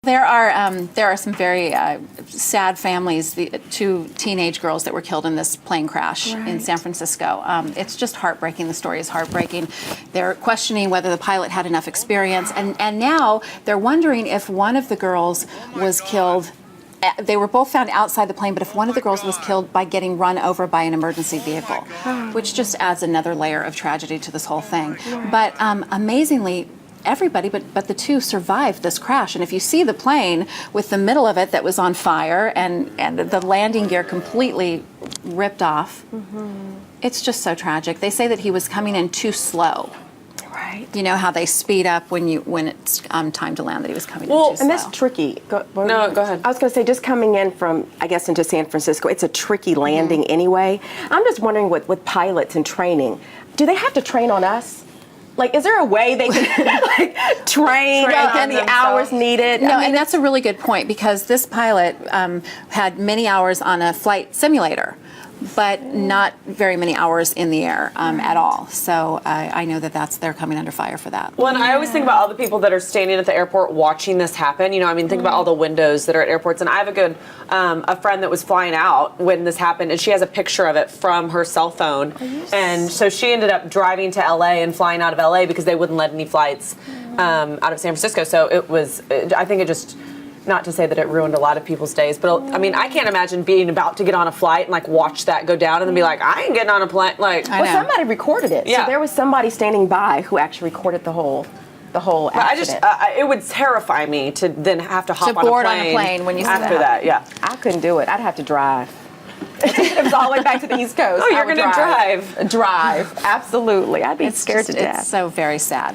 There are some very sad families, the two teenage girls that were killed in this plane crash in San Francisco. It's just heartbreaking. The story is heartbreaking. They're questioning whether the pilot had enough experience, and now they're wondering if one of the girls was killed. They were both found outside the plane, but if one of the girls was killed by getting run over by an emergency vehicle, which just adds another layer of tragedy to this whole thing. But amazingly, everybody but the two survived this crash. And if you see the plane with the middle of it that was on fire and the landing gear completely ripped off, it's just so tragic. They say that he was coming in too slow. Right. You know how they speed up when it's time to land, that he was coming in too slow. And that's tricky. No, go ahead. I was going to say, just coming in from, I guess, into San Francisco, it's a tricky landing anyway. I'm just wondering with pilots and training, do they have to train on us? Like, is there a way they can train and get the hours needed? No, and that's a really good point, because this pilot had many hours on a flight simulator, but not very many hours in the air at all. So I know that they're coming under fire for that. Well, and I always think about all the people that are standing at the airport watching this happen. You know, I mean, think about all the windows that are at airports. And I have a friend that was flying out when this happened, and she has a picture of it from her cell phone. And so she ended up driving to LA and flying out of LA because they wouldn't let any flights out of San Francisco. So I think it just, not to say that it ruined a lot of people's days, but I mean, I can't imagine being about to get on a flight and like watch that go down and then be like, I ain't getting on a plane. Like, well, somebody recorded it. Yeah. So there was somebody standing by who actually recorded the whole accident. It would terrify me to then have to hop to board on a plane when you after that. Yeah, I couldn't do it. I'd have to drive. It was all the way back to the East Coast. Oh, you're going to drive. Drive, absolutely. I'd be scared to death. It's so very sad.